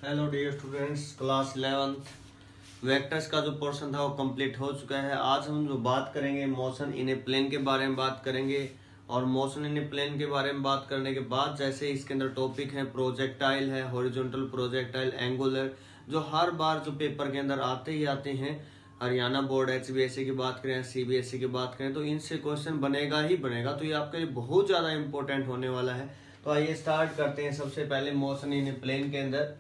Hello dear students, class 11th vectors का जो portion था वो कंप्लीट हो चुका है। आज हम जो बात करेंगे मोशन इन ए प्लेन के बारे में बात करेंगे। और मोशन इन ए प्लेन के बारे में बात करने के बाद जैसे इसके अंदर टॉपिक है प्रोजेक्टाइल है, हॉरिजॉन्टल प्रोजेक्टाइल, एंगुलर, जो हर बार जो पेपर के अंदर आते ही आते हैं। हरियाणा बोर्ड HBSE की बात करें, CBSE की बात करें तो इनसे क्वेश्चन बनेगा ही बनेगा। तो ये आपके लिए बहुत ज्यादा इंपॉर्टेंट होने वाला है। तो आइए स्टार्ट करते हैं। सबसे पहले मोशन इन ए प्लेन के अंदर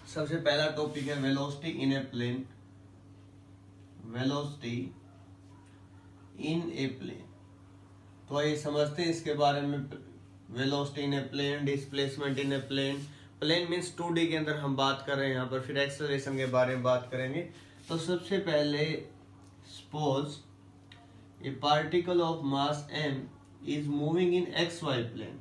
सबसे पहला टॉपिक है velocity in a plane. Velocity in a plane, तो आइए समझते हैं इसके बारे में। Velocity in a plane, displacement in a plane. Plane means 2D के अंदर हम बात कर रहे हैं यहाँ पर। फिर एक्सेलरेशन के बारे में बात करेंगे। तो सबसे पहले suppose a particle of mass m is moving in XY plane.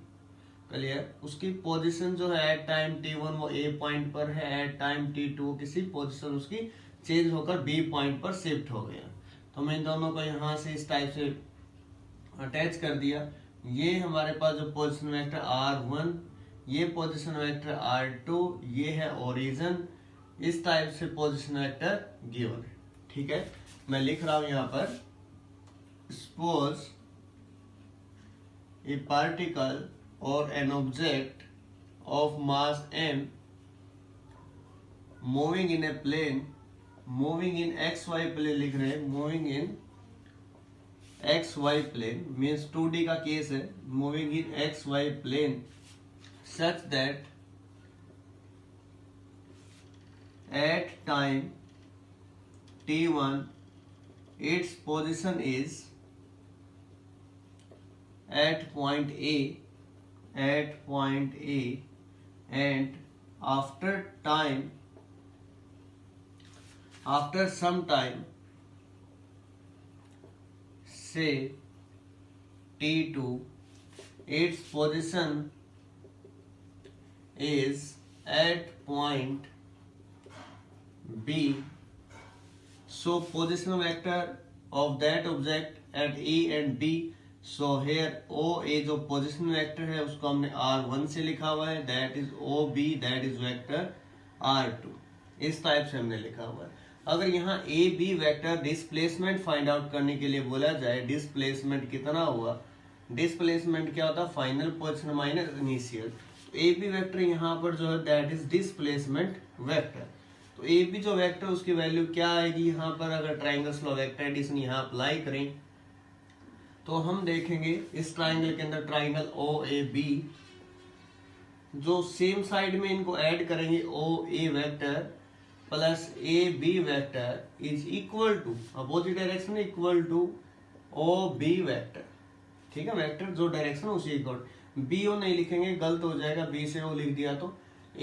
Clear, उसकी पोजीशन जो है एट टाइम t1 वो A पॉइंट पर है, एट टाइम t2 किसी पोजीशन उसकी चेंज होकर B पॉइंट पर शिफ्ट हो गया। तो मैं इन दोनों को यहाँ से इस टाइप से अटैच कर दिया। ये हमारे पास जो पोजीशन वेक्टर r1, ये पोजीशन वेक्टर r2, ये है ओरिजिन। इस टाइप से पोजीशन वेक्टर गिवन है। ठीक है, मैं लिख रहा हूं यहाँ पर suppose a particle or an object of mass m moving in a plane, moving in xy plane लिख रहे हैं। moving in xy plane means 2D का केस है। moving in xy plane such that at time t1 its position is at point A, at point A, and after some time say t2 its position is at point B. So position vector of that object at A and B. So here OA जो position vector है उसको हमने R1 से लिखा हुआ है, that is OB, that is vector R2। इस type से हमने लिखा हुआ है। अगर यहाँ AB vector displacement find out करने के लिए बोला जाए, डिस्प्लेसमेंट कितना हुआ, डिस्प्लेसमेंट क्या होता है, फाइनल पोजिशन माइनस इनिशियल। तो AB वेक्टर यहाँ पर जो है दैट इज डिस्प्लेसमेंट वेक्टर। तो AB जो वेक्टर उसकी वैल्यू क्या आएगी यहाँ पर, अगर ट्राइंगल स्लो वेक्टर एडिशन यहाँ अप्लाई करें तो हम देखेंगे इस ट्राइंगल के अंदर ट्राइंगल OAB, जो सेम साइड में इनको ऐड करेंगे OA vector plus AB vector is equal to opposite direction equal to OB vector. ठीक है, वेक्टर जो डायरेक्शन उसी इक्वल, BO नहीं लिखेंगे गलत हो जाएगा, B से O लिख दिया तो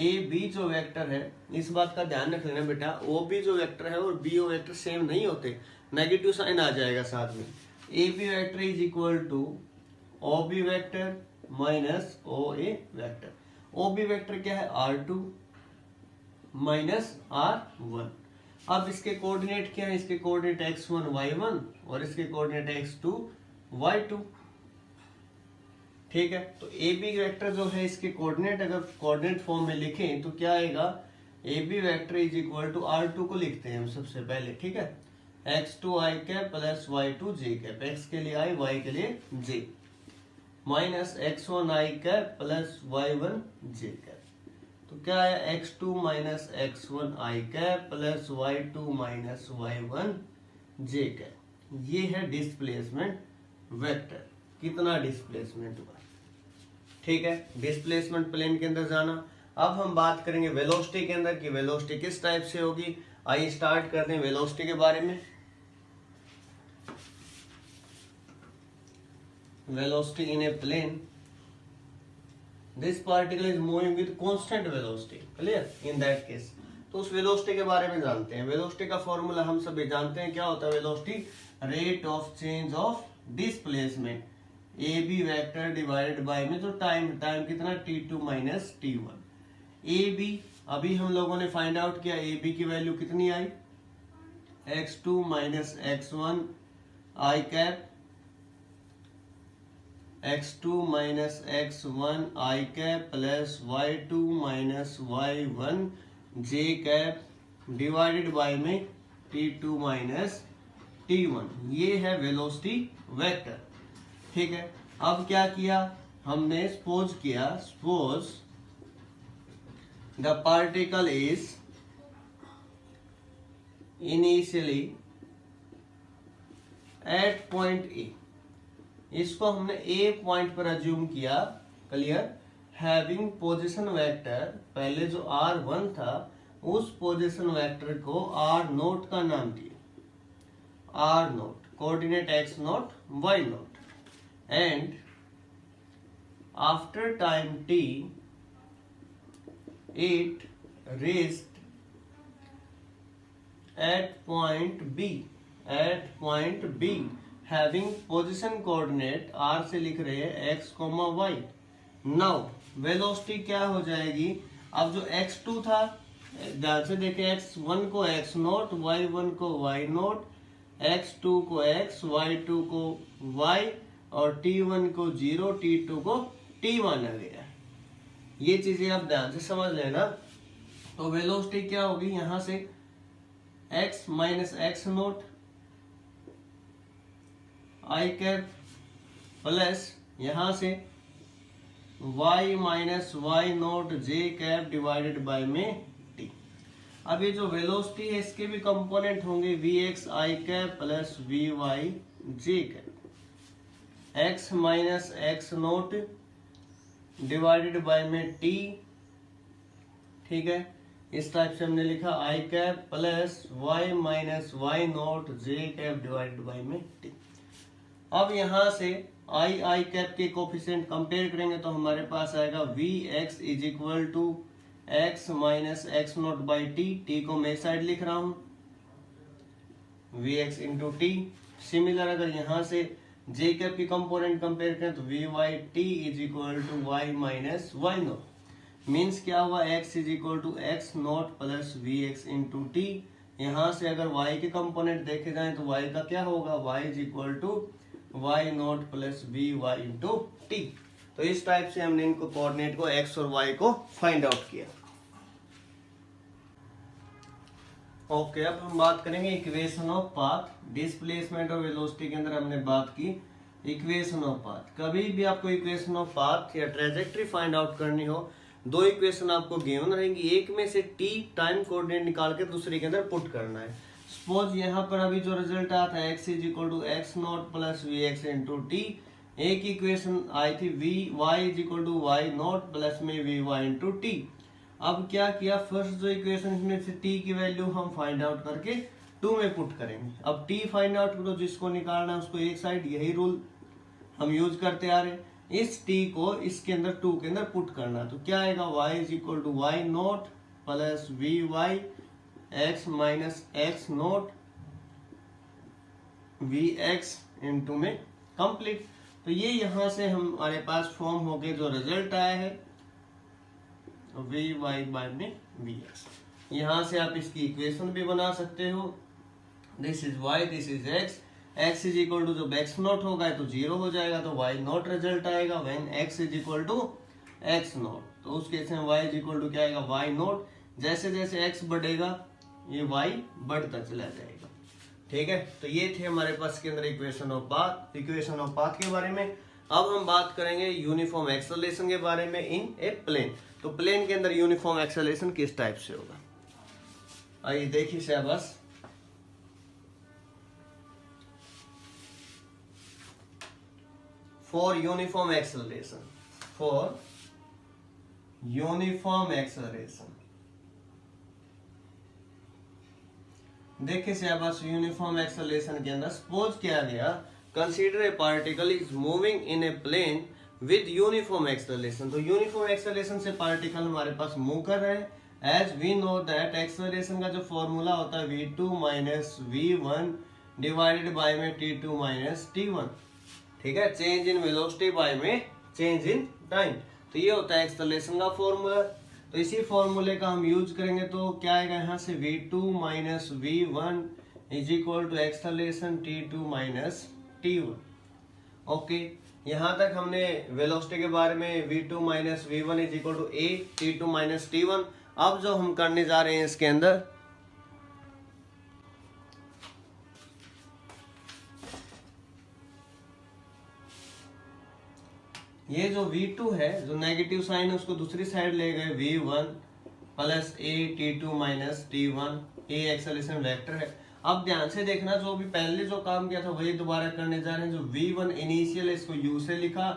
AB जो वेक्टर है, इस बात का ध्यान रख लेना बेटा, OB जो वेक्टर है और BO वेक्टर सेम नहीं होते, नेगेटिव साइन आ जाएगा साथ में। AB vector is equal to OB vector minus OA vector. OB vector क्या है, R2 माइनस R1। अब इसके कोऑर्डिनेट क्या है, इसके कोऑर्डिनेट x1 y1 और इसके कोऑर्डिनेट x2 y2। ठीक है, तो AB वेक्टर जो है इसके कोऑर्डिनेट अगर कोऑर्डिनेट फॉर्म में लिखें तो क्या आएगा, AB vector is equal to R2 को लिखते हैं हम सबसे पहले। ठीक है, x2 i cap plus y2 j cap, x के लिए i, y के लिए j, minus x1 i cap plus y1 j cap. तो क्या है, x2 minus x1 i cap plus y2 minus y1 j cap. ये है डिस्प्लेसमेंट वेक्टर, कितना डिस्प्लेसमेंट हुआ। ठीक है, डिस्प्लेसमेंट प्लेन के अंदर जाना। अब हम बात करेंगे वेलोसिटी के अंदर कि वेलोसिटी किस टाइप से होगी। आइए स्टार्ट करते हैं वेलोसिटी के बारे में। velocity in a plane, this particle is moving with constant velocity, clear in that case। तो उस वेलोसिटी के बारे में जानते हैं। वेलोसिटी का फॉर्मूला हम सभी जानते हैं, क्या होता है velocity, rate of change of displacement AB vector divided by में जो टाइम कितना t2 माइनस t1। AB अभी हम लोगों ने फाइंड आउट किया, AB की वैल्यू कितनी आई, x2 minus x1 i cap, x2 minus x1 i cap plus y2 minus y1 J cap divided by में t2 माइनस t1, ये है वेलोसिटी वेक्टर। ठीक है, अब क्या किया हमने, सपोज किया, suppose the particle is initially at point A, इसको हमने ए पॉइंट पर अज्यूम किया, क्लियर, हैविंग पोजीशन वेक्टर, पहले जो r1 था उस पोजीशन वेक्टर को r नोट का नाम दिया, r note coordinate x note y note, and after time t it reached at point B having position coordinate r से लिख रहे हैं x, y। नाउ वेलोसिटी क्या हो जाएगी, अब जो x2 था, ध्यान से देखें, x1 को x नोट, y1 को y नोट, x2 को x, y2 को y, और t1 को 0, t2 को t माना गया है। ये चीजें आप ध्यान से समझ लेना। तो वेलोसिटी क्या होगी, यहां से x माइनस एक्स नोट आई कैप प्लस यहां से y minus Y naught J cap divided by में t। अब ये जो वेलोसिटी है इसके भी कंपोनेंट होंगे, vx i cap plus vy j cap, x minus x naught divided by में t। ठीक है, इस टाइप से हमने लिखा i cap plus y minus Y naught J cap divided by में t। अब यहां से आई कैप के कोफिशिएंट कंपेयर करेंगे तो हमारे पास आएगा vx is equal to x minus x naught by t को मैं साइड लिख रहा हूं vx इंटू टी। सिमिलर अगर यहां से जे कैप की कंपोनेंट कंपेयर करें तो vy t is equal to y minus Y naught, means क्या हुआ, x is equal to X naught plus vx into T. यहां से अगर y के कंपोनेंट देखे जाए तो y का क्या होगा, y is equal to y naught plus vy into T. तो इस टाइप से हमने इनको कोऑर्डिनेट को x और y को फाइंड आउट किया। ओके, अब हम बात करेंगे इक्वेशन ऑफ पाथ। डिस्प्लेसमेंट और वेलोसिटी के अंदर हमने बात की इक्वेशन ऑफ पाथ। कभी भी आपको इक्वेशन ऑफ पाथ या ट्रेजेक्ट्री फाइंड आउट करनी हो, दो इक्वेशन आपको गिवन रहेंगी, एक में से t टाइम कोऑर्डिनेट निकाल के दूसरे के अंदर पुट करना है। सपोज यहाँ पर अभी जो रिजल्ट आया था x is equal to X naught plus V X into T, एक इक्वेशन आई थी y is equal to Y naught plus में वी वाई इंटू टी। अब क्या किया, फर्स्ट जो इक्वेशन में से t की वैल्यू हम फाइंड आउट करके 2 में पुट करेंगे। अब t फाइंड आउट करो, जिसको निकालना है उसको एक साइड, यही रूल हम यूज करते आ रहे। इस t को इसके अंदर 2 के अंदर पुट करना, तो क्या आएगा, y is equal to Y naught plus V Y X minus x naught V X into में कंप्लीट। तो ये यहां से हमारे पास फॉर्म हो गए, जो रिजल्ट आया है वी वाई बाय में वी एक्स। यहां से आप इसकी इक्वेशन भी बना सकते हो, this is Y this is X, X is equal to जब एक्स नॉट होगा तो 0 हो जाएगा तो वाई नॉट रिजल्ट आएगा। When X is equal to X naught, तो उस केस में वाई इज इक्वल टू क्या आएगा, वाई नॉट। जैसे जैसे एक्स बढ़ेगा ये वाई बढ़ता चला जाएगा। ठीक है, तो ये थे हमारे पास के अंदर इक्वेशन ऑफ पाथ के बारे में। अब हम बात करेंगे यूनिफॉर्म एक्सेलरेशन के बारे में इन ए प्लेन। तो प्लेन के अंदर यूनिफॉर्म एक्सेलरेशन किस टाइप से होगा, आइए देखिए शाबाश। फॉर यूनिफॉर्म एक्सेलरेशन देखिए शाबाश, यूनिफॉर्म एक्सेलरेशन के अंदर सपोज किया गया, consider a particle is moving in a plane with uniform acceleration. तो यूनिफॉर्म एक्सेलरेशन से पार्टिकल हमारे पास मूव कर रहे हैं। As we know that acceleration का जो फॉर्मूला होता है v2 minus v1 divided by में t2 माइनस t1। ठीक है, चेंज इन वेलोसिटी बाय में चेंज इन टाइम। तो ये होता है एक्सेलरेशन का फॉर्मूला। तो इसी फॉर्मूले का हम यूज करेंगे तो क्या आएगा, यहाँ से v2 minus v1 is equal to acceleration t2 minus t1। Okay, यहां तक हमने वेलोसिटी के बारे में v2 minus v1 is equal to a t2 minus t1। अब जो हम करने जा रहे हैं इसके अंदर, ये जो V2 है, जो नेगेटिव साइन है उसको दूसरी साइड ले गए, V1 plus a T2 minus T1, a acceleration vector है। अब ध्यान से देखना, जो भी पहले जो काम किया था वही दोबारा करने जा रहे हैं। जो V1 इनिशियल है इसको U से लिखा,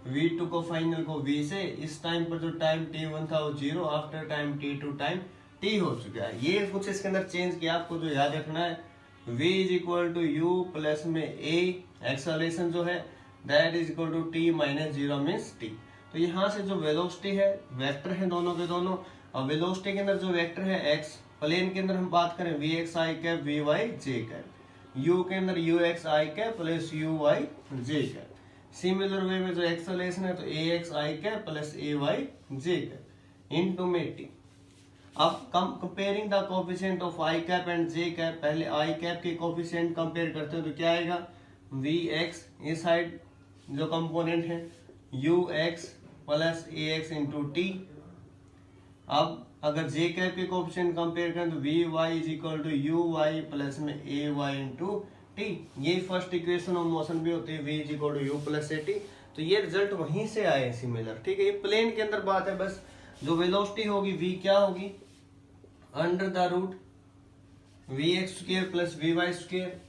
V2 को फाइनल को V से। इस टाइम पर जो टाइम T1 था वो 0, after time T2 time T हो चुका है। ये कुछ इसके अंदर चेंज किया, आपको जो याद रखना है, V is equal to U plus में a एक्सेलरेशन जो है that is equal to T minus 0 means T। तो यहाँ से जो वेलोसिटी है, वेक्टर है दोनों के दोनों, और वेलोसिटी के अंदर जो वेक्टर है x, प्लेन के अंदर हम बात करें Vx i cap Vy j cap, u के अंदर Ux i cap plus Uy j cap. Similar way में जो एक्सेलरेशन है तो Ax i cap plus Ay j cap into में T। अब comparing the coefficient of i cap and j cap, पहले i cap के कोफिशिएंट कंपेयर करते हैं तो क्या आएगा, Vx इस साइड जो कंपोनेंट है Ux plus Ax into T। अब अगर जे कैप के कोफिशिएंट कंपेयर करें तो Vy is equal to Uy plus में Ay इंटू T। ये फर्स्ट इक्वेशन ऑफ मोशन भी होती है, V is equal to U plus AT। तो ये रिजल्ट वहीं से आए सिमिलर, ठीक है। ये प्लेन के अंदर बात है, बस जो वेलोसिटी होगी V क्या होगी, under the root Vx square plus Vy square.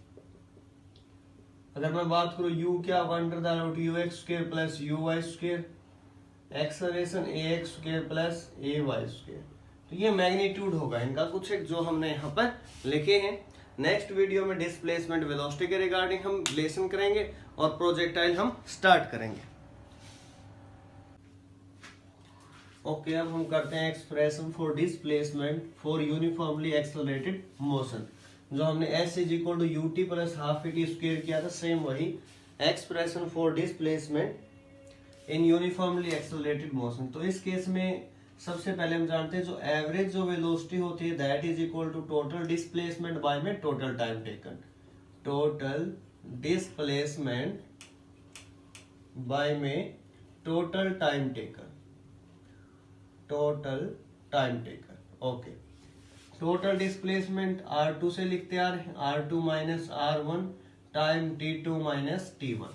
अगर मैं बात करूं U क्या होगा, under the root Ux square plus Uy square, acceleration Ax square plus Ay square. तो ये मैग्नीट्यूड होगा इनका कुछ एक जो हमने यहाँ पर लिखे हैं। नेक्स्ट वीडियो में डिस्प्लेसमेंट वेलोसिटी के रिगार्डिंग हम लेसन करेंगे और प्रोजेक्टाइल हम स्टार्ट करेंगे। ओके, अब हम करते हैं expression for displacement for uniformly accelerated motion. जो हमने s is equal to ut plus half AT square किया था, सेम वही expression for displacement in uniformly accelerated motion. तो इस केस में सबसे पहले हम जानते हैं जो एवरेज जो वेलोसिटी होती है that is equal to total displacement by में total time taken. Total displacement by में total time taken, total time taken. Okay, total displacement R2 से लिखते आ रहे हैं, R2 minus R1 time T2 minus T1।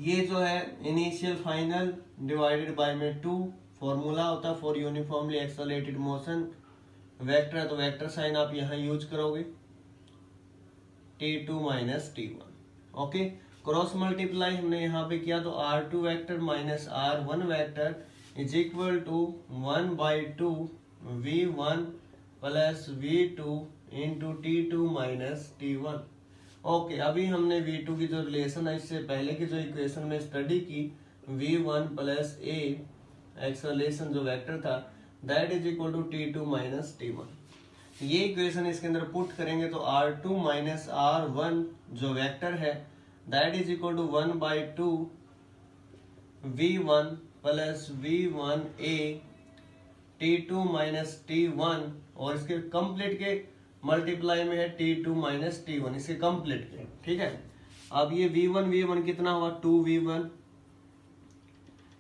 ये जो है इनिशियल फाइनल डिवाइडेड बाय में 2 फॉर्मूला होता है for uniformly accelerated motion. Vector है तो वेक्टर साइन आप यहाँ यूज करोगे, T2 minus T1। Okay, cross multiply हमने यहाँ पे किया तो R2 vector minus R1 vector is equal to 1/2 V1 plus V2 into T2 minus T1। Okay, अभी हमने V2 की जो रिलेशन है इससे पहले की जो इक्वेशन में स्टडी की, V1 प्लस A एक्सेलरेशन जो वेक्टर था that is equal to T2 minus T1। ये इक्वेशन इसके अंदर पुट करेंगे तो R2 माइनस R1 जो वेक्टर है that is equal to 1/2 V1 plus V1A T2 minus T1, और इसके कंप्लीट के मल्टीप्लाई में है T2 माइनस T1, इसके कंप्लीट के, ठीक है। अब ये V1 कितना हुआ, 2V1,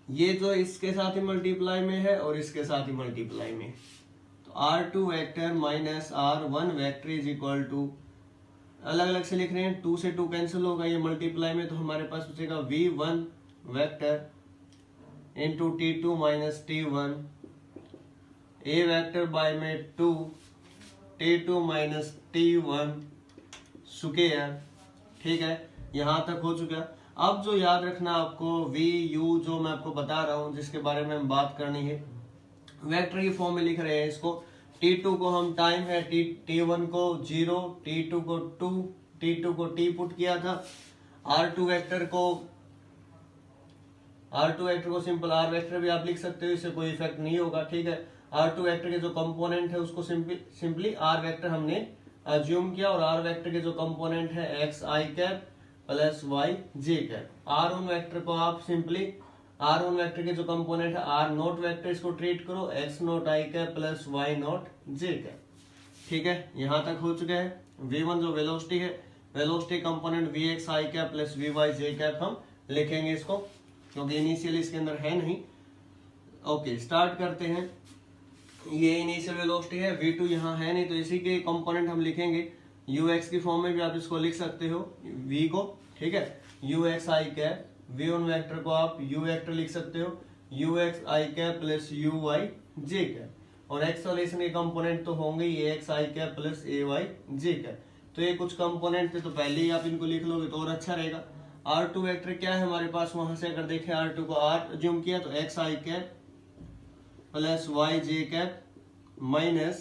ये जो इसके साथ ही मल्टीप्लाई में है और इसके साथ ही मल्टीप्लाई में, तो R2 vector minus R1 vector is equal to, अलग अलग से लिख रहे हैं, 2 से 2 कैंसिल होगा, ये मल्टीप्लाई में तो हमारे पास बचेगा V1 vector into T2 minus T1, A vector by में 2 T2 माइनस T1 स्क्वायर, ठीक है। यहां तक हो चुका। अब जो याद रखना आपको, VU जो मैं आपको बता रहा हूं जिसके बारे में हम बात करनी है, वेक्टर की फॉर्म में लिख रहे हैं इसको। T2 को हम टाइम है, T1 को 0, T2 को 2, T2 को T पुट किया था। R2 वेक्टर को सिंपल R वेक्टर भी आप लिख सकते हो, इससे कोई इफेक्ट नहीं होगा, ठीक है। R2 वेक्टर के जो कंपोनेंट है उसको सिंपली R वेक्टर हमने अज्यूम किया, और R वेक्टर के जो कंपोनेंट है x i cap plus y j cap. R1 vector को आप सिंपली R1 वेक्टर के जो कंपोनेंट है R नोट वेक्टर, इसको ट्रीट करो x note i cap plus y note j cap, ठीक है। यहां तक हो चुका है। V1 जो वेलोसिटी है, velocity component Vx i cap plus Vy j cap हम लिखेंगे इसको, क्योंकि इनिशियल इसके अंदर है नहीं। ओके, स्टार्ट करते हैं। ये इनिशियल वेलोसिटी है, v2 यहाँ है नहीं तो इसी के कंपोनेंट हम लिखेंगे ux की फॉर्म में भी आप इसको लिख सकते हो v को, ठीक है, ux i cap, v1 vector को आप u वेक्टर लिख सकते हो ux i cap plus uy j cap, और एक्सेलरेशन के कंपोनेंट तो होंगे ही ax i cap plus ay j cap. तो ये कुछ कंपोनेंट थे तो पहले ही आप इनको लिख लोगे तो और अच्छा रहेगा। r2 वेक्टर क्या है हमारे पास, वहां से अगर देखें r2 को r ज्यूम किया तो x i cap plus y j cap minus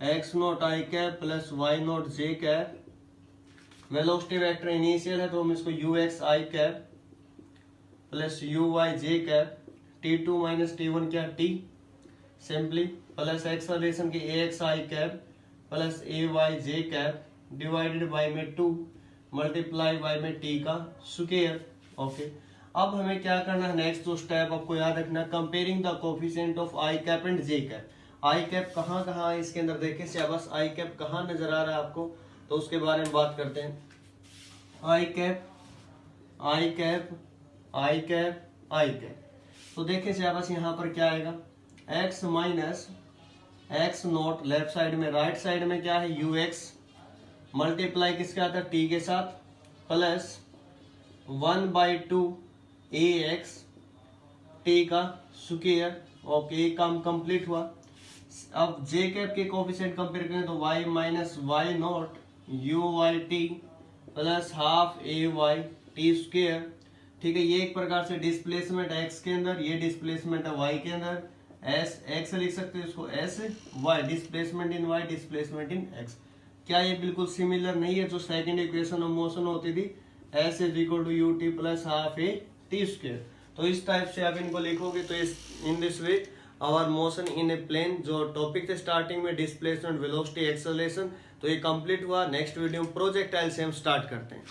x naught I cap plus y naught J cap. Velocity vector initial है तो हम इसको u x i cap plus u y j cap, T2 minus T1 क्या T simply, plus acceleration की a x i cap plus a y j cap divided by में 2 multiply by में T का square. Okay, अब हमें क्या करना है, नेक्स्ट जो स्टेप आपको याद रखना, comparing the coefficient of I cap and J cap. I cap कहाँ कहाँ है इसके अंदर, देखे सिलेबस आई कैप कहाँ नजर आ रहा है आपको, तो उसके बारे में बात करते हैं। आई कैप आई कैप आई कैप आई कैप, तो देखे सिलेबस यहाँ पर क्या आएगा, x minus x note left side में, राइट साइड में क्या है यू एक्स मल्टीप्लाई किसके आता है टी के साथ प्लस 1/2 ए एक्स टी का स्क्वायर। ओके, काम कंप्लीट हुआ। अब जे कैप के कोफिशिएंट कंपेयर करें तो y minus Y not U Y T plus half A Y T square, ठीक है। ये एक प्रकार से डिस्प्लेसमेंट x के अंदर, ये डिस्प्लेसमेंट है y के अंदर, एस एक्स लिख सकते हो इसको S Y, displacement in y displacement in x। क्या ये बिल्कुल सिमिलर नहीं है जो सेकंड इक्वेशन ऑफ मोशन होती थी, S is equal to U T plus half A T square. तो इस टाइप से आप इनको लिखोगे तो इस in this way our motion in a plane, जो टॉपिक थे स्टार्टिंग में डिस्प्लेसमेंट वेलोसिटी एक्सेलरेशन, तो ये कंप्लीट हुआ। नेक्स्ट वीडियो में प्रोजेक्टाइल से हम स्टार्ट करते हैं।